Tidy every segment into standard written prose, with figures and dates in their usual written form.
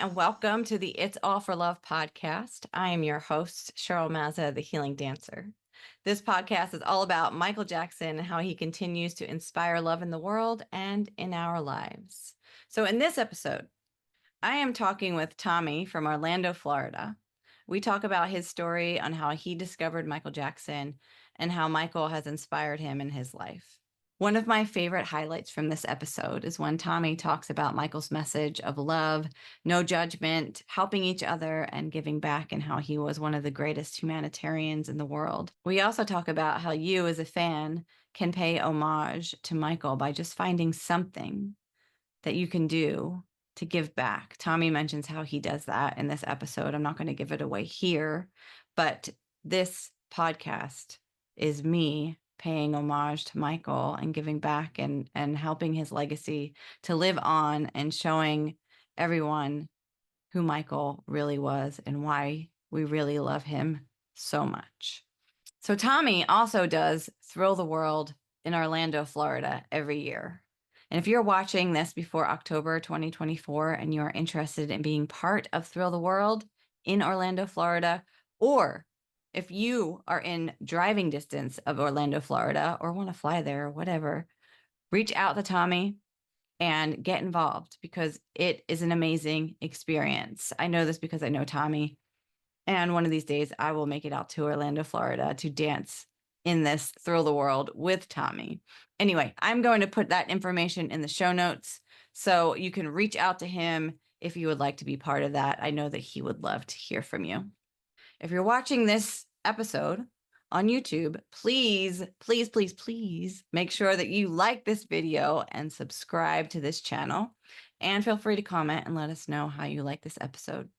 and welcome to the It's All for Love podcast. I am your host, Cheryl Mazza, the Healing Dancer. This podcast is all about Michael Jackson and how he continues to inspire love in the world and in our lives. So, in this episode, I am talking with Thommy from Orlando, Florida. We talk about his story on how he discovered Michael Jackson and how Michael has inspired him in his life. One of my favorite highlights from this episode is when Thommy talks about Michael's message of love, no judgment, helping each other, and giving back, and how he was one of the greatest humanitarians in the world. We also talk about how you, as a fan, can pay homage to Michael by just finding something that you can do to give back. Thommy mentions how he does that in this episode. I'm not going to give it away here, but this podcast is me paying homage to Michael and giving back and helping his legacy to live on and showing everyone who Michael really was and why we really love him so much. So Thommy also does Thrill the World in Orlando, Florida every year. And if you're watching this before October 2024 and you are interested in being part of Thrill the World in Orlando, Florida, or if you are in driving distance of Orlando, Florida, or want to fly there, or whatever, reach out to Thommy and get involved because it is an amazing experience. I know this because I know Thommy. And one of these days I will make it out to Orlando, Florida to dance in this Thrill the World with Thommy. Anyway, I'm going to put that information in the show notes so you can reach out to him if you would like to be part of that. I know that he would love to hear from you. If you're watching this episode on YouTube, please, please, please, please make sure that you like this video and subscribe to this channel. And feel free to comment and let us know how you like this episode.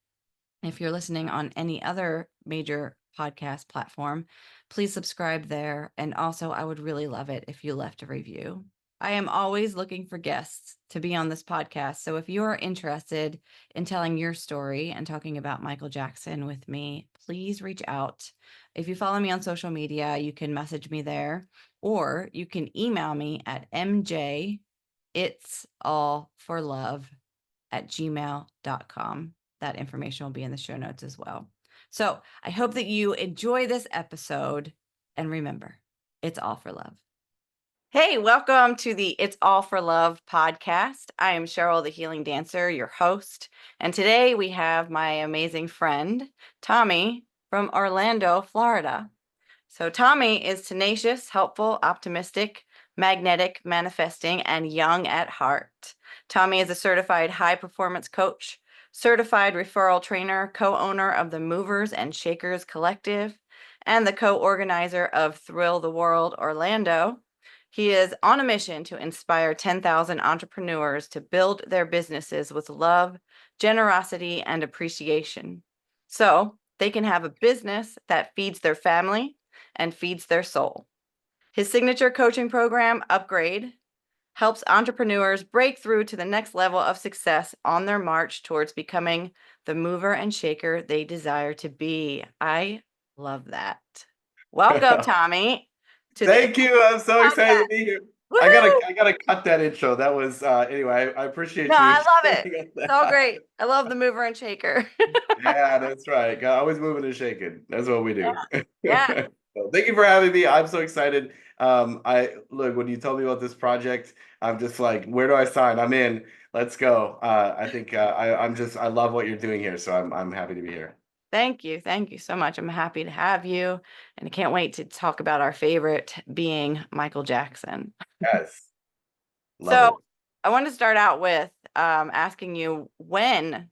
If you're listening on any other major podcast platform, please subscribe there. And also, I would really love it if you left a review. I am always looking for guests to be on this podcast. So if you're interested in telling your story and talking about Michael Jackson with me, please reach out. If you follow me on social media, you can message me there, or you can email me at mjitsallforlove@gmail.com. That information will be in the show notes as well. So I hope that you enjoy this episode. And remember, it's all for love. Hey, welcome to the It's All for Love podcast. I am Cheryl, the Healing Dancer, your host. And today we have my amazing friend, Thommy from Orlando, Florida. So Thommy is tenacious, helpful, optimistic, magnetic, manifesting, and young at heart. Thommy is a certified high-performance coach, certified referral trainer, co-owner of the Movers and Shakers Collective, and the co-organizer of Thrill the World Orlando. He is on a mission to inspire 10,000 entrepreneurs to build their businesses with love, generosity, and appreciation, so they can have a business that feeds their family and feeds their soul. His signature coaching program, Upgrade, helps entrepreneurs break through to the next level of success on their march towards becoming the mover and shaker they desire to be. I love that. Welcome, Thommy, to the Thank you. I'm so excited to podcast. be here. I Woohoo! gotta cut that intro. That was anyway. I No, appreciate you I love it. sharing It's all that. great. I love the mover and shaker. Yeah, that's right. Always moving and shaking. That's what we Yeah. do. Yeah. Well, thank you for having me. I'm so excited. I look when you told me about this project, I'm just like, where do I sign? I'm in. Let's go. I think I love what you're doing here, so I'm happy to be here. Thank you. Thank you so much. I'm happy to have you. And I can't wait to talk about our favorite being Michael Jackson. Yes, love So it. I want to start out with asking you, when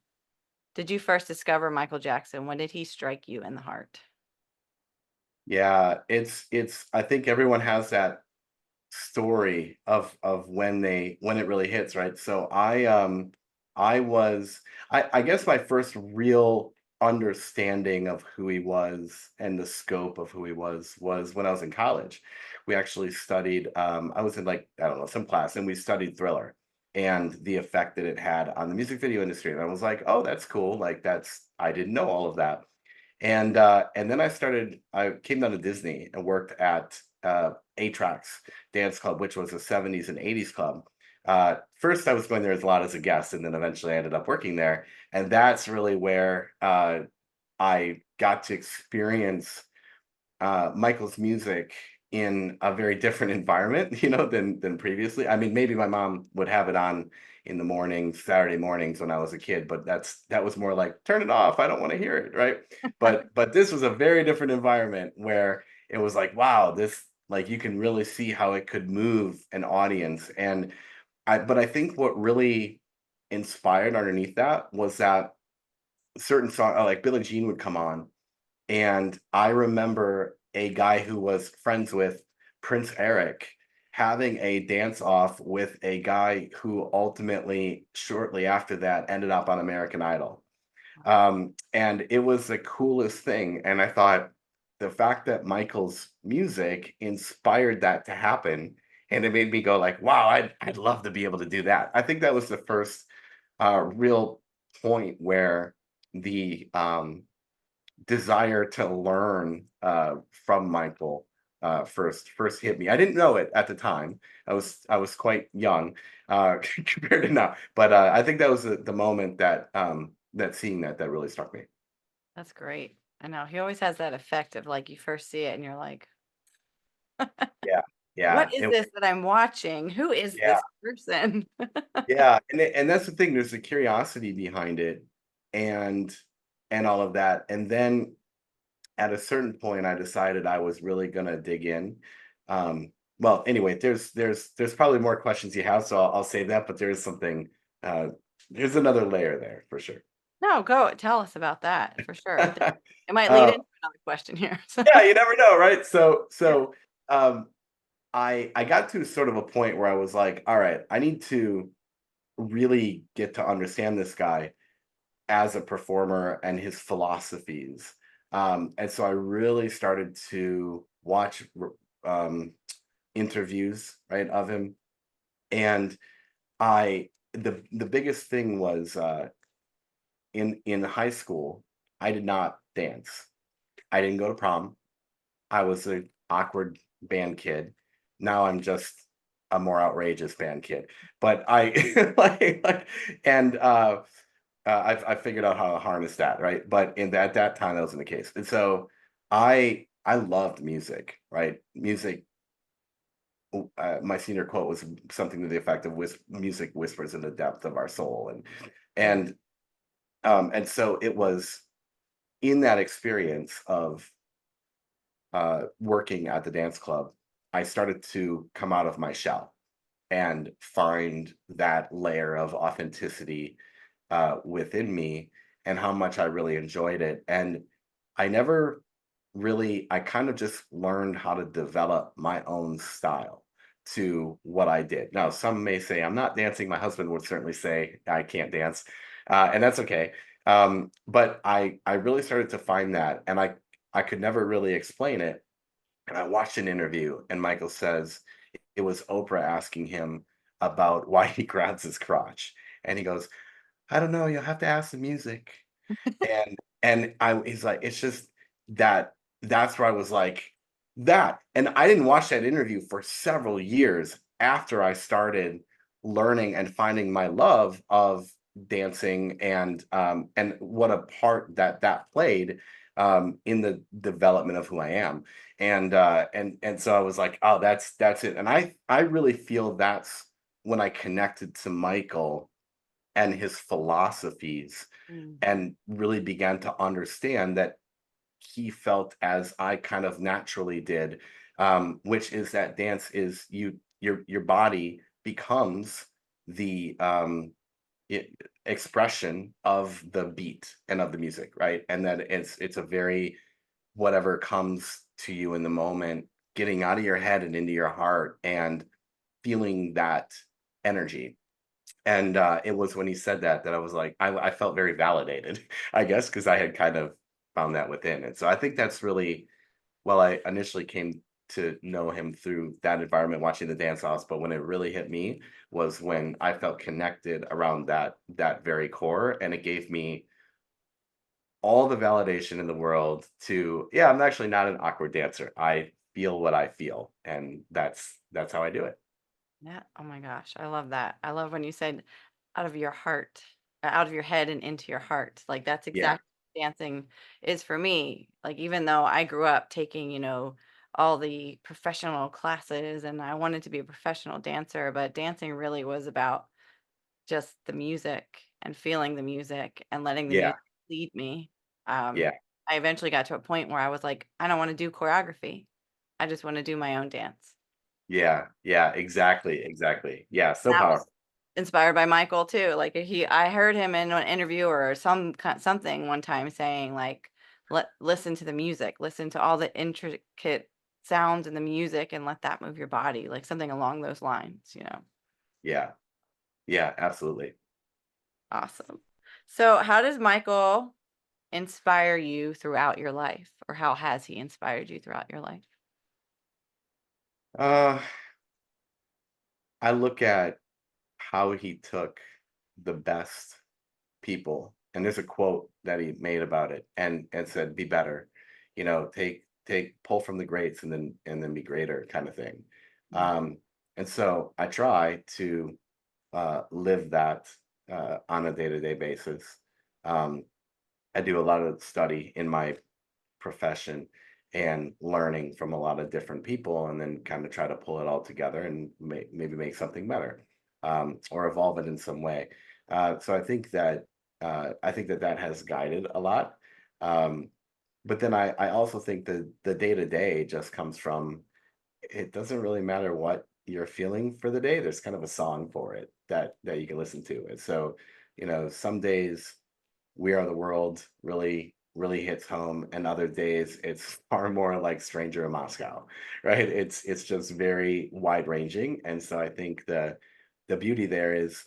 did you first discover Michael Jackson? When did he strike you in the heart? Yeah, it's I think everyone has that story of when it really hits, right? So I guess my first real understanding of who he was and the scope of who he was when I was in college. We actually studied I was in, like, I don't know, some class, and we studied Thriller and the effect that it had on the music video industry. And I was like, oh, that's cool. Like, that's I didn't know all of that. And then I came down to Disney and worked at A-Trax Dance Club, which was a 70s and 80s club. First, I was going there as a lot as a guest, and then eventually I ended up working there. And that's really where I got to experience Michael's music in a very different environment, than previously. I mean, maybe my mom would have it on in the mornings, Saturday mornings when I was a kid, but that was more like turn it off. I don't want to hear it, right? But this was a very different environment where it was like, wow, this like you can really see how it could move an audience. And I think what really inspired underneath that was that certain song like Billie Jean would come on, and I remember a guy who was friends with Prince Eric having a dance off with a guy who ultimately, shortly after that, ended up on American Idol. And it was the coolest thing. And I thought the fact that Michael's music inspired that to happen, and it made me go like, wow, I'd love to be able to do that. I think that was the first real point where the desire to learn from Michael first hit me. I didn't know it at the time. I was quite young compared to now, but I think that was the moment that seeing that really struck me. That's great. I know he always has that effect of like you first see it and you're like, Yeah, what yeah, is this that I'm watching? Who is yeah, this person? yeah, and that's the thing. There's a curiosity behind it, and all of that, and then at a certain point, I decided I was really gonna dig in. Well, anyway, there's probably more questions you have, so I'll save that. But there is something. Uh, there's another layer there for sure. No, go tell us about that for sure. It might lead uh, into another question here. So, yeah, you never know, right? So yeah. um, I got to sort of a point where I was like, all right, I need to really get to understand this guy as a performer and his philosophies. And so I really started to watch um, interviews, right, of him. And the biggest thing was in high school, I did not dance. I didn't go to prom. I was an awkward band kid. Now I'm just a more outrageous band kid. But I like and I figured out how to harness that, right? But at that time, that wasn't the case. And so I loved music, right? Music. My senior quote was something to the effect of "Music whispers in the depth of our soul," Mm, and and so it was in that experience of working at the dance club, I started to come out of my shell and find that layer of authenticity within me and how much I really enjoyed it. And I never really, I kind of just learned how to develop my own style to what I did. Now, some may say I'm not dancing. My husband would certainly say I can't dance, and that's okay. But I really started to find that, and I could never really explain it. And I watched an interview, and Michael says it was Oprah asking him about why he grabs his crotch, and he goes, "I don't know. You'll have to ask the music." He's like, it's just that's where I was like, that. And I didn't watch that interview for several years after I started learning and finding my love of dancing and what a part that played in the development of who I am. And so I was like, oh, that's it. And I really feel that's when I connected to Michael and his philosophies mm, and really began to understand that he felt as I kind of naturally did, which is that dance is your body becomes the i- expression of the beat and of the music, right? And that it's a very whatever comes to you in the moment, getting out of your head and into your heart and feeling that energy. And it was when he said that I was like, I felt very validated, I guess, because I had kind of found that within. And so I think that's really well, I initially came to know him through that environment, watching the dance offs. But when it really hit me was when I felt connected around that very core, and it gave me all the validation in the world to, yeah, I'm actually not an awkward dancer. I feel what I feel, and that's how I do it. Yeah. Oh my gosh. I love that. I love when you said out of your heart, out of your head and into your heart. Like that's Yeah, exactly what dancing is for me. Like even though I grew up taking, all the professional classes and I wanted to be a professional dancer, but dancing really was about just the music and feeling the music and letting the yeah, music lead me. yeah, I eventually got to a point where I was like, I don't want to do choreography. I just want to do my own dance. yeah, yeah, exactly, exactly. Yeah, so That was powerful. inspired by Michael too, like, I heard him in an interview or something one time saying, like, Listen to the music, listen to all the intricate sounds in the music and let that move your body," like, something along those lines. Yeah, yeah, absolutely. Awesome. So, how does Michael inspire you throughout your life, or how has he inspired you throughout your life? Uh, I look at how he took the best people, and there's a quote that he made about it, and said, "Be better," take pull from the greats, and then be greater, kind of thing. Mm, And so I try to live that on a day-to-day basis. Um, I do a lot of study in my profession and learning from a lot of different people, and then kind of try to pull it all together and maybe make something better, or evolve it in some way. So I think that that has guided a lot. Um, but then I also think that the day to day just comes from, it doesn't really matter what you're feeling for the day. There's kind of a song for it that you can listen to. And so, some days We Are the World really hits home, and other days it's far more like Stranger in Moscow, right? It's just very wide ranging. And so I think the beauty there is,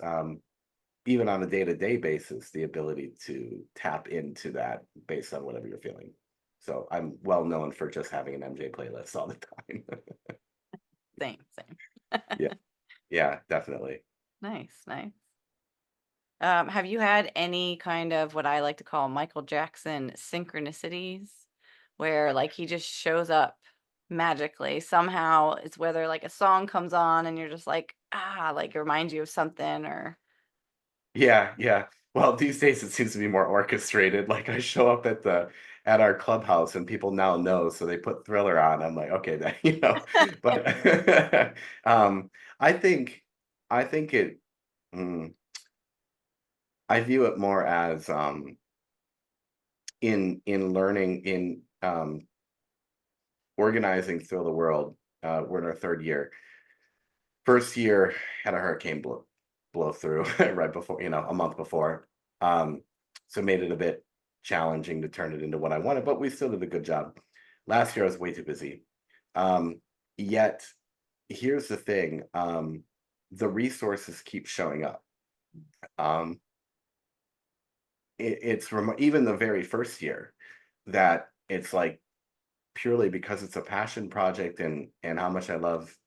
even on a day-to-day basis, the ability to tap into that based on whatever you're feeling. So I'm well known for just having an MJ playlist all the time. same, same. Yeah, yeah, definitely. Nice, nice. Have you had any kind of what I like to call Michael Jackson synchronicities where like he just shows up magically somehow? It's whether like a song comes on and you're just like, like it reminds you of something or Yeah, yeah. Well, these days it seems to be more orchestrated. Like, I show up at our clubhouse and people now know, so they put Thriller on. I'm like, okay, then, but um, I think I think it mm, I view it more as, in learning, in organizing Thrill the World. We're in our third year. First year had a hurricane blow through right before, a month before. Um, so made it a bit challenging to turn it into what I wanted, but we still did a good job. Last year I was way too busy. Yet here's the thing, the resources keep showing up. Um, even the very first year, that it's like, purely because it's a passion project, and how much I love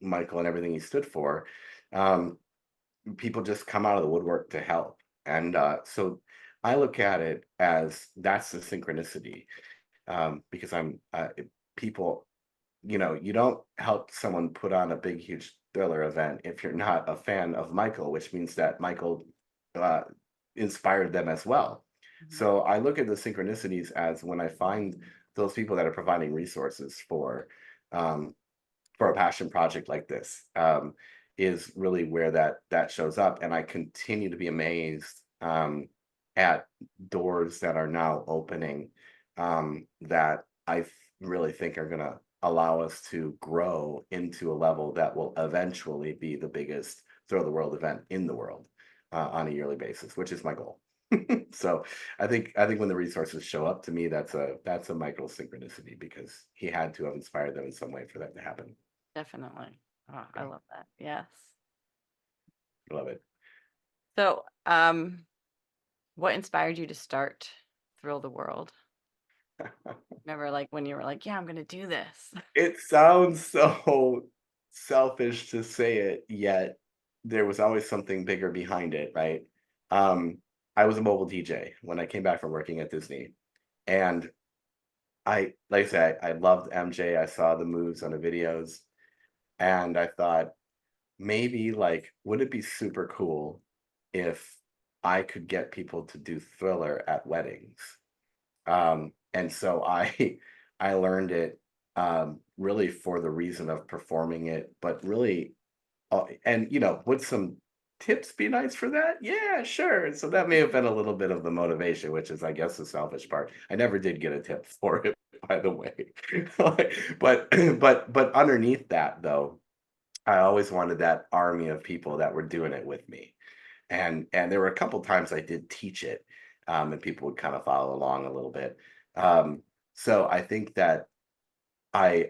Michael and everything he stood for. Um, People just come out of the woodwork to help. And so I look at it as that's the synchronicity, because people, you don't help someone put on a big, huge Thriller event if you're not a fan of Michael, which means that Michael uh, inspired them as well. Mhm. So I look at the synchronicities as when I find those people that are providing resources um, for a passion project like this, is really where that shows up. And I continue to be amazed, at doors that are now opening, that really think are going to allow us to grow into a level that will eventually be the biggest Throw the World event in the world, on a yearly basis, which is my goal. So I think when the resources show up, to me, that's a micro synchronicity, because he had to have inspired them in some way for that to happen. Definitely. Oh, I Yeah, love that. Yes. I love it. So, what inspired you to start Thrill the World? Remember like when you were like, yeah, I'm gonna do this. It sounds so selfish to say it, yet there was always something bigger behind it, right? Um, I was a mobile DJ when I came back from working at Disney, and like I said, I loved MJ. I saw the moves on the videos, and I thought, maybe like, would it be super cool if I could get people to do Thriller at weddings? And so I I learned it really for the reason of performing it, but really and would some tips be nice for that? Yeah, sure. So that may have been a little bit of the motivation, which is I guess the selfish part. I never did get a tip for it, by the way. But but underneath that though, I always wanted that army of people that were doing it with me. And there were a couple times I did teach it, and people would kind of follow along a little bit. Um, so I think that I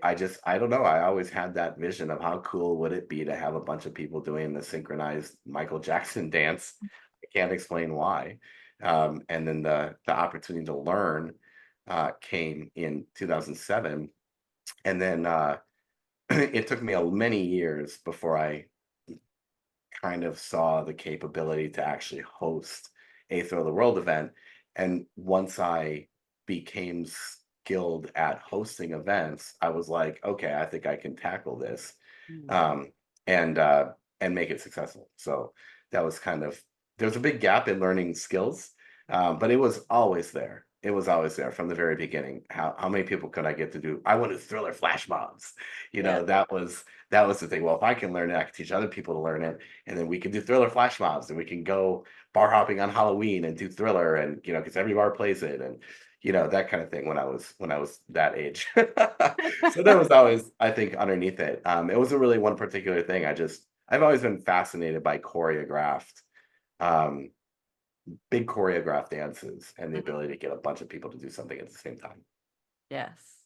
don't know, I always had that vision of how cool would it be to have a bunch of people doing the synchronized Michael Jackson dance. I can't explain why. And then the opportunity to learn came in 2007, and then it took me many years before I kind of saw the capability to actually host a Thrill the World event. And once I became skilled at hosting events, I was like, okay, I think I can tackle this, Mm. um, and make it successful. So that was kind of there's a big gap in learning skills, but it was always there. It was always there from the very beginning. How many people could I get to do? I want to Thriller flash mobs. Yeah. That was the thing. Well, if I can learn it, I can teach other people to learn it, and then we can do Thriller flash mobs, and we can go bar hopping on Halloween and do Thriller, and because every bar plays it, and that kind of thing. When I was that age, so that was always, I think, underneath it. It wasn't really one particular thing. I've always been fascinated by choreographed, um, big choreographed dances, and the Mhm. ability to get a bunch of people to do something at the same time. Yes.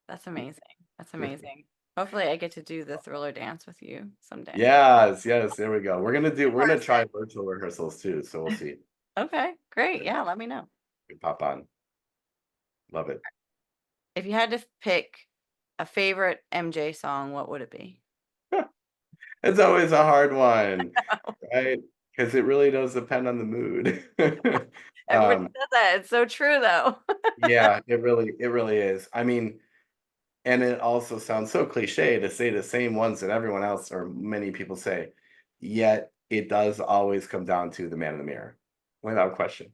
That's amazing. That's amazing. Hopefully I get to do the Thriller dance with you someday. Yes, yes, there we go. In We're gonna try person. virtual rehearsals too, so we'll see. Okay, great. Yeah, let me know. We pop on. Love it. If you had to pick a favorite MJ song, what would it be? It's always a hard one, right? Because it really does depend on the mood. Everybody Um, says that. It's so true though. yeah, it really is. I mean, and it also sounds so cliche to say the same ones that everyone else or many people say, yet it does always come down to the man in the mirror, without question.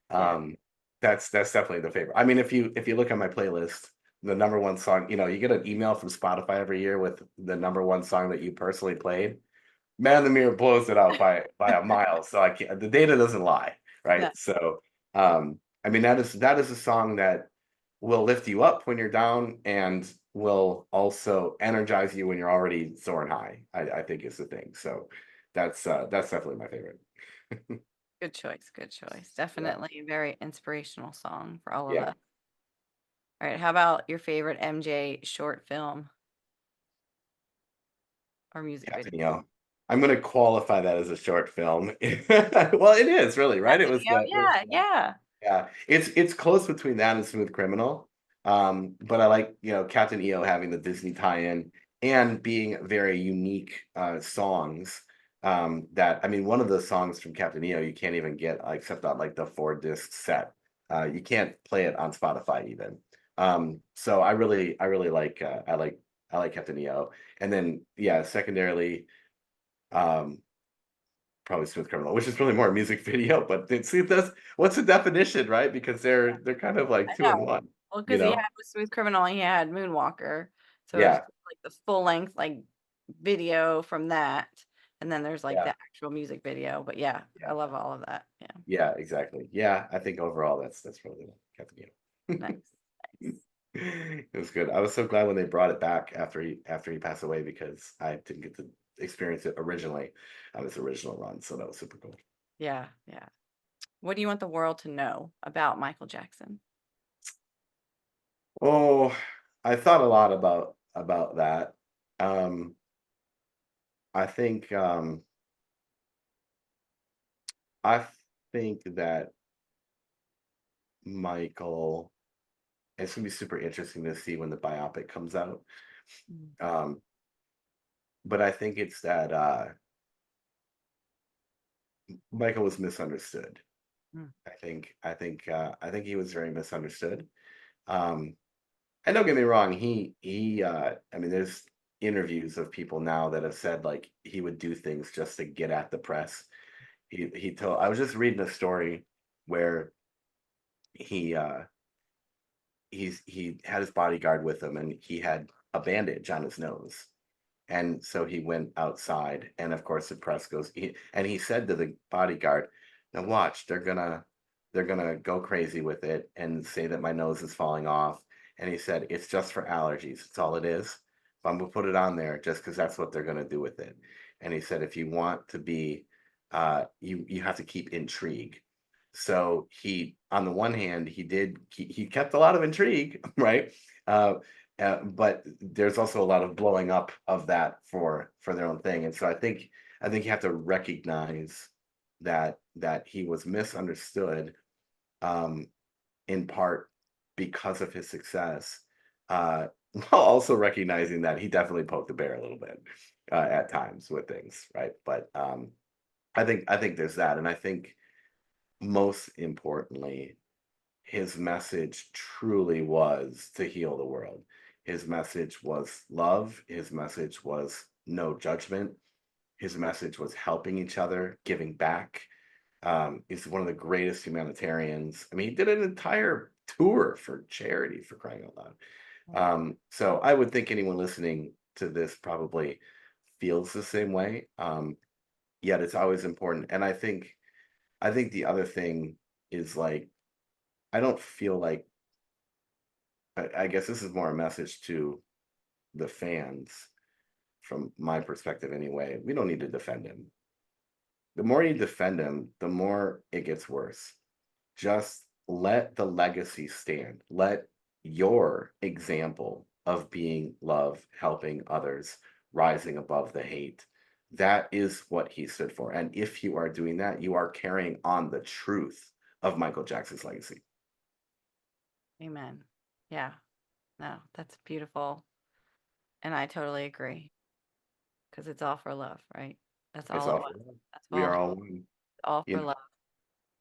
Yeah. Um, that's definitely the favorite. I mean, if you look at my playlist, the number one song, you get an email from Spotify every year with the number one song that you personally played. Man in the Mirror blows it out by a mile. So I can't, the data doesn't lie, No. right? So I mean that is a song that will lift you up when you're down and will also energize you when you're already soaring high. I think is the thing. So that's definitely my favorite. Good choice. Good choice. Yeah. Definitely a very inspirational song for all of Yeah. us. All right. How about your favorite MJ short film or music video? Captain EO. I'm gonna qualify that as a short film. Well, it is really, right? It Captain was EO? the Yeah, yeah. yeah. It's close between that and Smooth Criminal. But I like, Captain EO having the Disney tie-in and being very unique songs. That I mean, one of the songs from Captain EO you can't even get except on like the 4 disc set. You can't play it on Spotify even. So I really like Captain EO. And then yeah, secondarily, um, probably Smooth Criminal, which is really more a music video, but see that's what's the definition, right? Because they're kind of like I two in know. one, Well, you because he know? had with Smooth Criminal, he had Moonwalker, so there's, Yeah, like, the full length, like, video from that, and then there's, like, the yeah, actual music video, but yeah, I yeah, love all of that, yeah. yeah, exactly. Yeah, I think overall that's really what kept me. Nice, nice. It was good. I was so glad when they brought it back after he passed away because I didn't get to experience it originally on his original run, so that was super cool. Yeah, yeah. What do you want the world to know about Michael Jackson? Oh, I thought a lot about that. Um, I think I think that Michael, it's gonna be super interesting to see when the biopic comes out. Mm, Um, but I think it's that Michael was misunderstood. mm, I think he was very misunderstood. Um, and don't get me wrong, he I mean, interviews of people now that have said like he would do things just to get at the press. He told I was just reading a story where he he had his bodyguard with him and he had a bandage on his nose. And so he went outside, and of course the press goes. He said to the bodyguard, "Now watch, they're gonna go crazy with it and say that my nose is falling off." And he said, "It's just for allergies. It's all it is. But I'm gonna put it on there just because that's what they're gonna do with it." And he said, "If you want to be, you have to keep intrigue." So he, on the one hand, he kept a lot of intrigue, right? Uh, but there's also a lot of blowing up of that for their own thing, and so I think you have to recognize that he was misunderstood, um, in part because of his success, uh, while also recognizing that he definitely poked the bear a little bit at times with things, right? But I think there's that, and I think most importantly, his message truly was to heal the world. His message was love. His message was no judgment. His message was helping each other, giving back. He's one of the greatest humanitarians. I mean, he did an entire tour for charity for crying out loud. So I would think anyone listening to this probably feels the same way. Yet it's always important. And I think the other thing is like I don't feel like I guess this is more a message to the fans from my perspective anyway. We don't need to defend him. The more you defend him, the more it gets worse. Just let the legacy stand. Let your example of being love, helping others, rising above the hate. That is what he stood for. And if you are doing that, you are carrying on the truth of Michael Jackson's legacy. Amen. Yeah. No, that's beautiful. And I totally agree because it's all for love, right? That's It's all it all was. for love. That's We are all, all one. all You for know, love.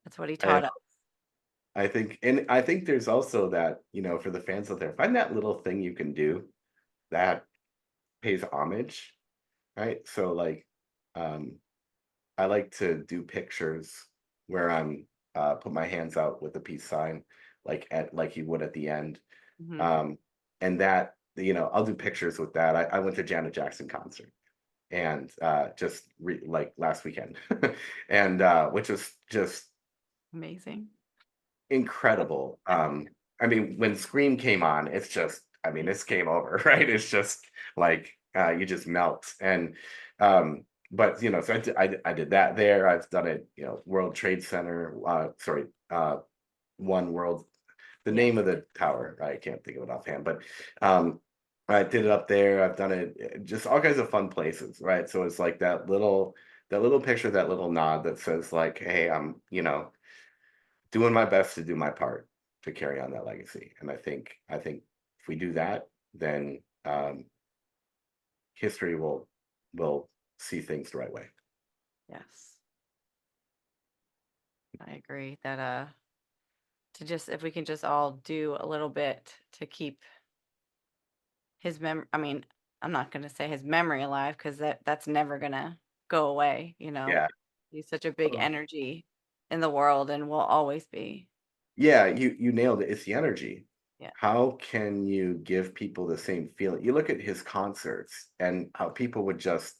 That's what he and taught us. I think there's also that, for the fans out there, find that little thing you can do that pays homage, right? So like um I like to do pictures where I'm put my hands out with a peace sign like you would at the end. Hmm. Um and that, I'll do pictures with that. I went to Janet Jackson concert and like last weekend and which was just Amazing. incredible. I mean, when Scream came on, it's just, I mean, it's game over, right? It's just like you just melt. And but so I did that there. I've done it, World Trade Center, sorry, One World, the Yes. name of the tower, I can't think of it offhand, but um I did it up there. I've done it just all kinds of fun places, right? So it's like that little picture, that little nod that says like, hey, I'm, doing my best to do my part to carry on that legacy. And I think if we do that, then history will see things the right way. Yes. I agree that to just if we can just all do a little bit to keep his I mean, I'm not going to say his memory alive because that's never going to go away, you know. Yeah. He's such a big Oh, energy in the world and will always be. yeah, you nailed it. It's the energy. Yeah. How can you give people the same feeling? You look at his concerts and how people would just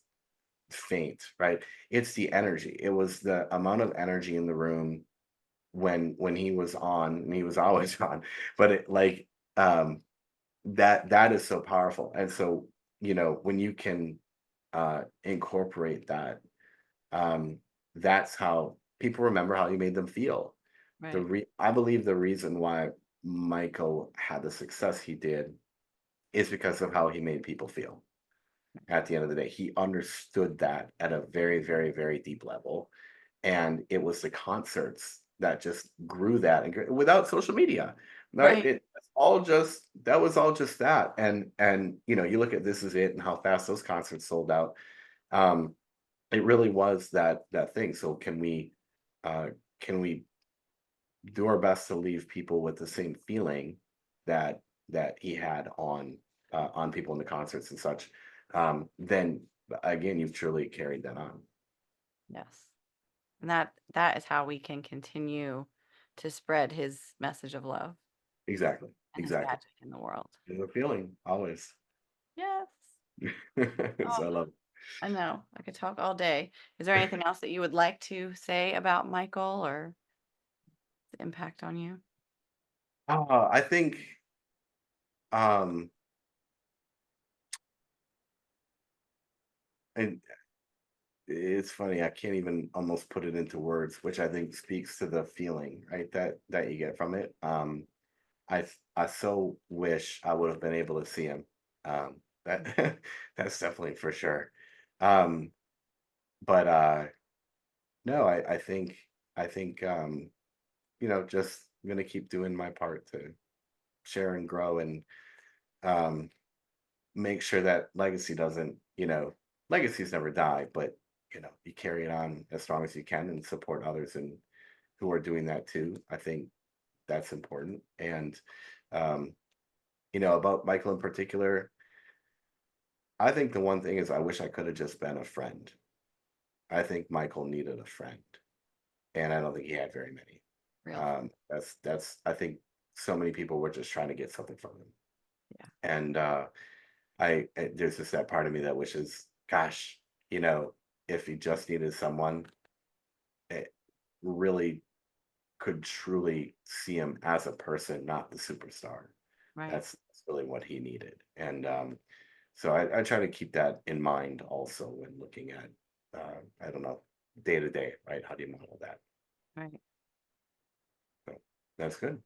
faint, right? It's the energy. It was the amount of energy in the room when he was on, and he was always on, but it like um that is so powerful. And so, when you can incorporate that, um, that's how people remember how you made them feel. Right. I believe the reason why Michael had the success he did is because of how he made people feel. At the end of the day, he understood that at a very, very, very deep level, and it was the concerts that just grew that and without social media, right? Right. It's all just that was all just that, and you look at This Is It and how fast those concerts sold out. Um, it really was that thing. So uh, can we do our best to leave people with the same feeling that he had on people in the concerts and such? then again, you've truly carried that on. Yes. And that is how we can continue to spread his message of love Exactly. and his Exactly. magic in the world. There's a feeling always. Yes. So Oh, I love it. I know. I could talk all day. Is there anything else that you would like to say about Michael or the impact on you? I think um and it's funny, I can't even almost put it into words, which I think speaks to the feeling, right? That you get from it. I so wish I would have been able to see him. That that's definitely for sure. Um, but no, I think just I'm gonna keep doing my part to share and grow and um make sure that legacy doesn't, legacies never die, but you carry it on as strong as you can and support others and who are doing that too. I think that's important. And um, about Michael in particular, I think the one thing is I wish I could have just been a friend. I think Michael needed a friend, and I don't think he had very many. Real. That's I think so many people were just trying to get something from him, Yeah. and there's just that part of me that wishes, gosh, you know, if he just needed someone, it really could truly see him as a person, not the superstar. Right. That's really what he needed, and so I try to keep that in mind also when looking at, I don't know, day to day, right? How do you model that? Right. So that's good.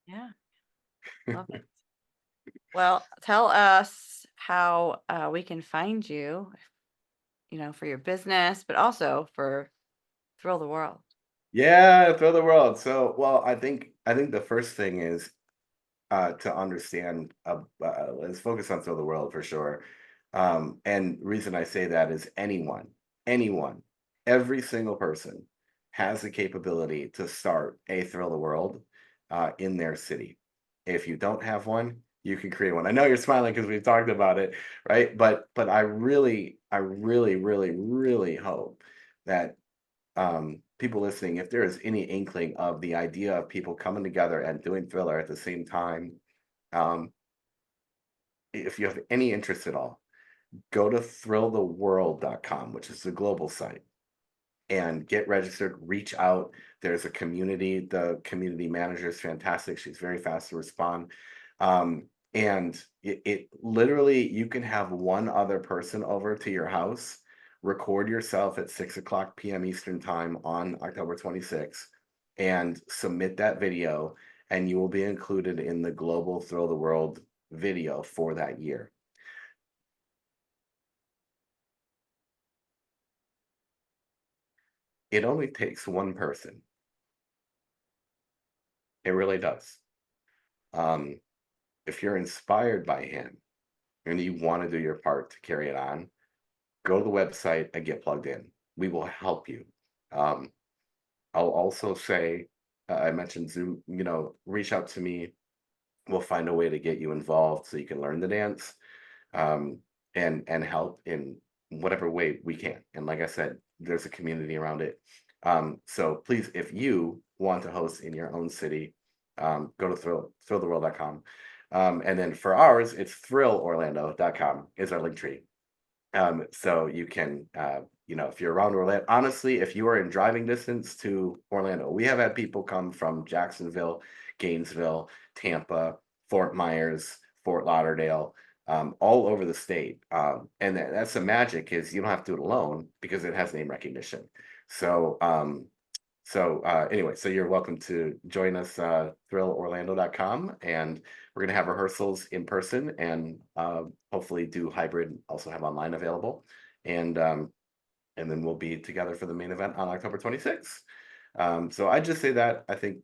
Yeah. Love it. Well, tell us how we can find you, for your business, but also for Thrill the World. Yeah, throw the world. So, well, I think the first thing is to understand. Let's focus on throw the world for sure. And reason I say that is anyone, every single person has the capability to start a thrill the world in their city. If you don't have one, you can create one. I know you're smiling because we've talked about it, right? But I really hope that people listening, if there is any inkling of the idea of people coming together and doing thriller at the same time, um, if you have any interest at all, go to thrilltheworld.com, which is the global site, and get registered, reach out. There's a community. The community manager is fantastic. She's very fast to respond. And it literally, you can have one other person over to your house, record yourself at 6 o'clock p.m. Eastern time on October 26th, and submit that video, and you will be included in the global Thrill the World video for that year. It only takes one person. It really does. Um, if you're inspired by him and you want to do your part to carry it on, go to the website and get plugged in. We will help you. Um, I'll also say, I mentioned Zoom, reach out to me. We'll find a way to get you involved so you can learn the dance, um, and help in whatever way we can. And like I said, there's a community around it. So please, if you want to host in your own city, go to thrilltheworld.com. And then for ours, it's thrillorlando.com is our link tree. So you can, if you're around Orlando, honestly, if you are in driving distance to Orlando, we have had people come from Jacksonville, Gainesville, Tampa, Fort Myers, Fort Lauderdale, all over the state. And that's the magic is you don't have to do it alone because it has name recognition. So, anyway, so you're welcome to join us, thrillorlando.com, and we're gonna have rehearsals in person and hopefully do hybrid, also have online available. And then we'll be together for the main event on October 26th. So I just say that I think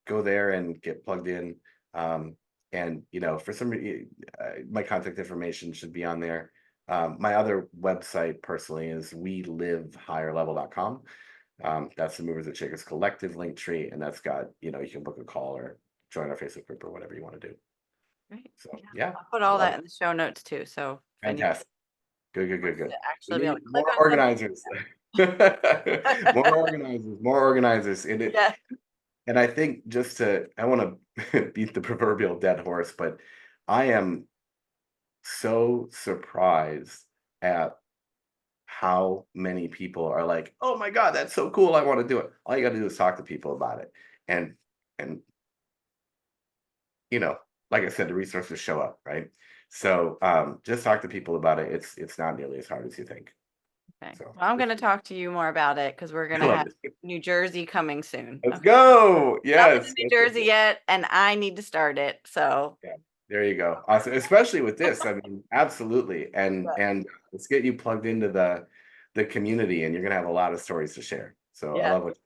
go there and get plugged in. Um, and for my contact information should be on there. My other website personally is welivehigherlevel.com. That's the Movers and Shakers Collective link tree, and that's got, you can book a call or join our Facebook group or whatever you want to do. Right. So Yeah. yeah, I'll put all love that it. in the show notes too. So if anyone Fantastic. Good, good, good, To good. We actually be able need to click more on organizers. More something. organizers, more organizers. Yeah. And I think just to I wanna beat the proverbial dead horse, but I am so surprised at how many people are like, "Oh my god, that's so cool, I wanna do it." All you gotta do is talk to people about it, and and, you know, like I said, the resources show up, right? So, just talk to people about it. It's not nearly as hard as you think. Okay. So, Well, I'm gonna talk to you more about it because we're I gonna love have this. New Jersey coming soon. Let's Okay. go! Not been Yes, to New yes, yes, Jersey yes. yet, and I need to start it. So Yeah, there you go. Awesome, especially with this, I mean, absolutely, yeah. and let's get you plugged into the community, and you're gonna have a lot of stories to share. So I Yeah. love what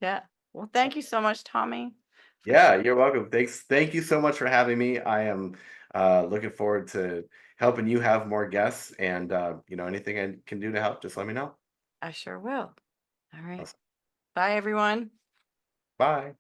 Yeah. Well, thank you so much, Tommy, for Yeah, you're welcome. Thank you so much for having me. I am, looking forward to helping you have more guests, and, anything I can do to help, just let me know. I sure will. All right. Awesome. Bye, everyone. Bye.